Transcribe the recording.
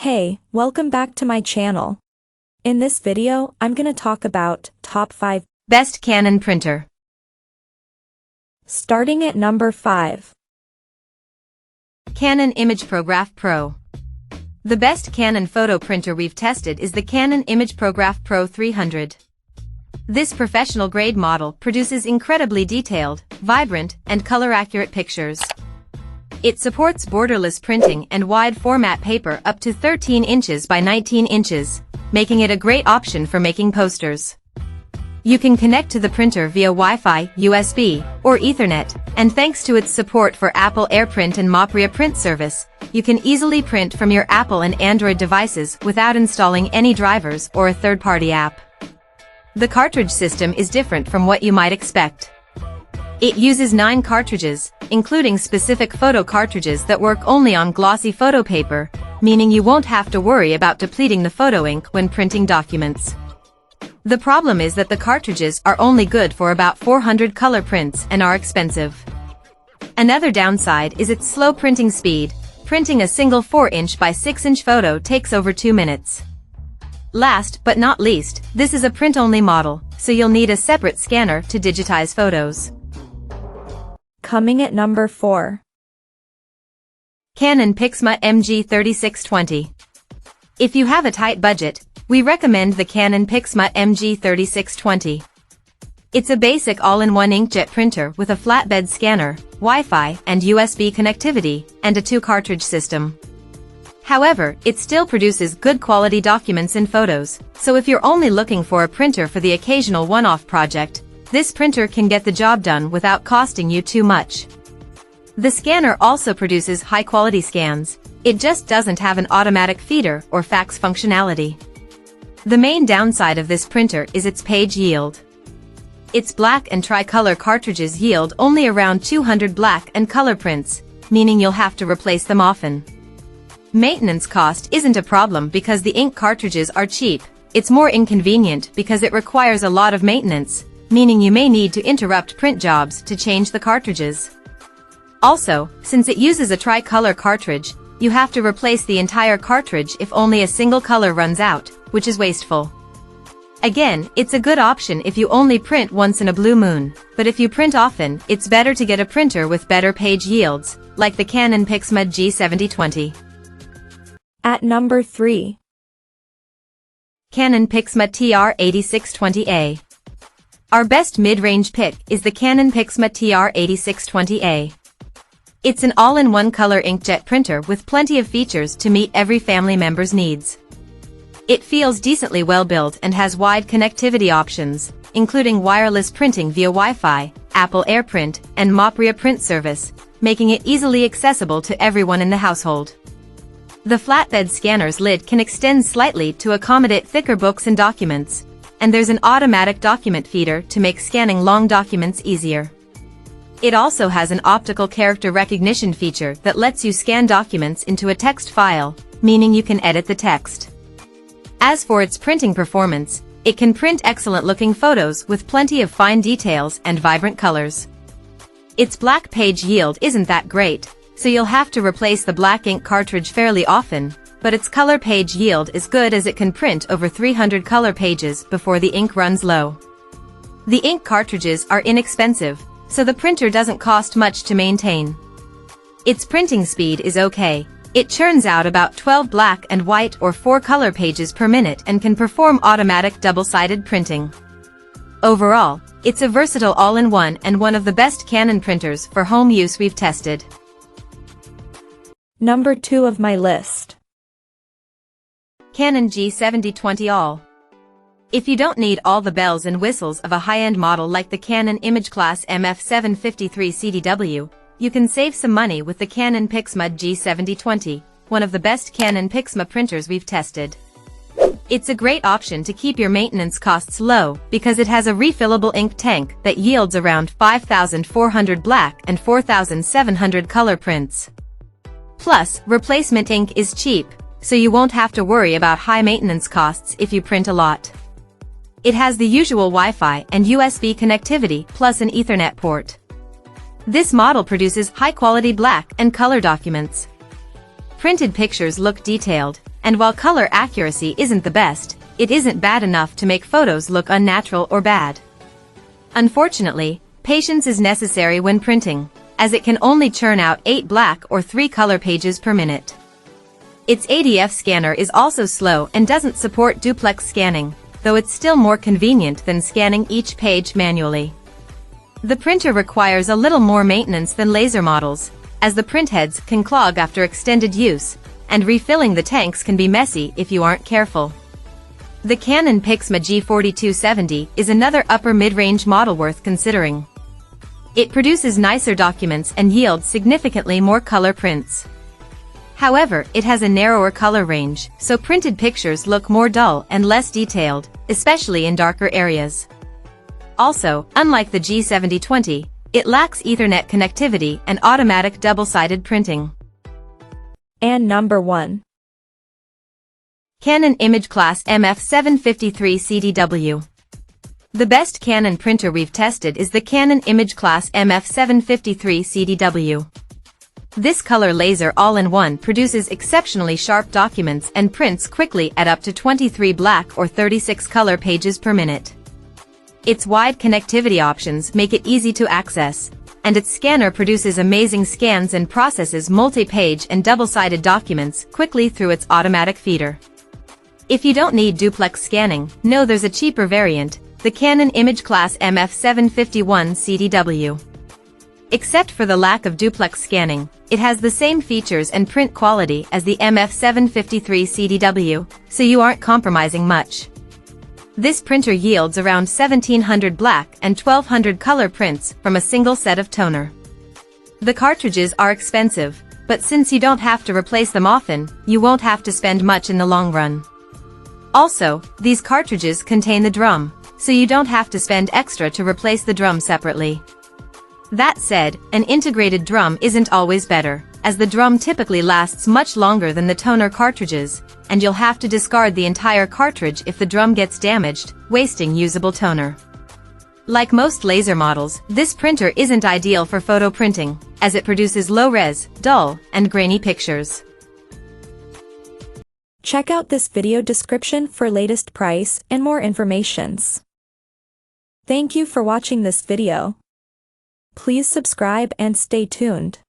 Hey, welcome back to my channel. In this video, I'm gonna talk about top 5 best Canon printer. Starting at number 5. Canon imageCLASS Pro. The best Canon photo printer we've tested is the Canon imageCLASS Pro 300. This professional-grade model produces incredibly detailed, vibrant, and color-accurate pictures. It supports borderless printing and wide-format paper up to 13 inches by 19 inches, making it a great option for making posters. You can connect to the printer via Wi-Fi, USB, or Ethernet, and thanks to its support for Apple AirPrint and Monochrome print service, you can easily print from your Apple and Android devices without installing any drivers or a third-party app. The cartridge system is different from what you might expect. It uses 9 cartridges, including specific photo cartridges that work only on glossy photo paper, meaning you won't have to worry about depleting the photo ink when printing documents. The problem is that the cartridges are only good for about 400 color prints and are expensive. Another downside is its slow printing speed. Printing a single 4-inch by 6-inch photo takes over 2 minutes. Last but not least, this is a print-only model, so you'll need a separate scanner to digitize photos. Coming at number 4. Canon PIXMA MG3620. If you have a tight budget, we recommend the Canon PIXMA MG3620. It's a basic all-in-one inkjet printer with a flatbed scanner, Wi-Fi and USB connectivity, and a 2-cartridge system. However, it still produces good quality documents and photos, so if you're only looking for a printer for the occasional one-off project, this printer can get the job done without costing you too much. The scanner also produces high-quality scans. It just doesn't have an automatic feeder or fax functionality. The main downside of this printer is its page yield. Its black and tricolor cartridges yield only around 200 black and color prints, meaning you'll have to replace them often. Maintenance cost isn't a problem because the ink cartridges are cheap. It's more inconvenient because it requires a lot of maintenance, meaning you may need to interrupt print jobs to change the cartridges. Also, since it uses a tricolor cartridge, you have to replace the entire cartridge if only a single color runs out, which is wasteful. Again, it's a good option if you only print once in a blue moon, but if you print often, it's better to get a printer with better page yields, like the Canon PIXMA G7020. At number 3. Canon PIXMA TR8620A. Our best mid-range pick is the Canon PIXMA TR8620A. It's an all-in-one color inkjet printer with plenty of features to meet every family member's needs. It feels decently well-built and has wide connectivity options, including wireless printing via Wi-Fi, Apple AirPrint, and Monochrome print service, making it easily accessible to everyone in the household. The flatbed scanner's lid can extend slightly to accommodate thicker books and documents, and there's an automatic document feeder to make scanning long documents easier. It also has an optical character recognition feature that lets you scan documents into a text file, meaning you can edit the text. As for its printing performance, it can print excellent-looking photos with plenty of fine details and vibrant colors. Its black page yield isn't that great, so you'll have to replace the black ink cartridge fairly often, but its color page yield is good as it can print over 300 color pages before the ink runs low. The ink cartridges are inexpensive, so the printer doesn't cost much to maintain. Its printing speed is okay. It churns out about 12 black and white or 4 color pages per minute and can perform automatic double-sided printing. Overall, it's a versatile all-in-one and one of the best Canon printers for home use we've tested. Number 2 of my list. Canon G7020 All. If you don't need all the bells and whistles of a high-end model like the Canon imageCLASS MF753 CDW, you can save some money with the Canon PIXMA G7020, one of the best Canon PIXMA printers we've tested. It's a great option to keep your maintenance costs low because it has a refillable ink tank that yields around 5,400 black and 4,700 color prints. Plus, replacement ink is cheap, so you won't have to worry about high maintenance costs if you print a lot. It has the usual Wi-Fi and USB connectivity plus an Ethernet port. This model produces high-quality black and color documents. Printed pictures look detailed, And while color accuracy isn't the best, it isn't bad enough to make photos look unnatural or bad. Unfortunately, patience is necessary when printing, as it can only churn out 8 black or 3 color pages per minute. Its ADF scanner is also slow and doesn't support duplex scanning, though it's still more convenient than scanning each page manually. The printer requires a little more maintenance than laser models, as the printheads can clog after extended use, and refilling the tanks can be messy if you aren't careful. The Canon PIXMA G4270 is another upper mid-range model worth considering. It produces nicer documents and yields significantly more color prints. However, it has a narrower color range, so printed pictures look more dull and less detailed, especially in darker areas. Also, unlike the G7020, it lacks Ethernet connectivity and automatic double-sided printing. And number 1. Canon imageCLASS MF753 CDW. The best Canon printer we've tested is the Canon imageCLASS MF753 CDW. This color laser all-in-one produces exceptionally sharp documents and prints quickly at up to 23 black or 36 color pages per minute. Its wide connectivity options make it easy to access, and its scanner produces amazing scans and processes multi-page and double-sided documents quickly through its automatic feeder. If you don't need duplex scanning, know there's a cheaper variant, the Canon imageCLASS MF751 CDW. Except for the lack of duplex scanning, it has the same features and print quality as the MF753 CDW, so you aren't compromising much. This printer yields around 1700 black and 1200 color prints from a single set of toner. The cartridges are expensive, but since you don't have to replace them often, you won't have to spend much in the long run. Also, these cartridges contain the drum, so you don't have to spend extra to replace the drum separately. That said, an integrated drum isn't always better, as the drum typically lasts much longer than the toner cartridges, and you'll have to discard the entire cartridge if the drum gets damaged, wasting usable toner. Like most laser models, this printer isn't ideal for photo printing, as it produces low-res, dull, and grainy pictures. Check out this video description for latest price and more informations. Thank you for watching this video. Please subscribe and stay tuned.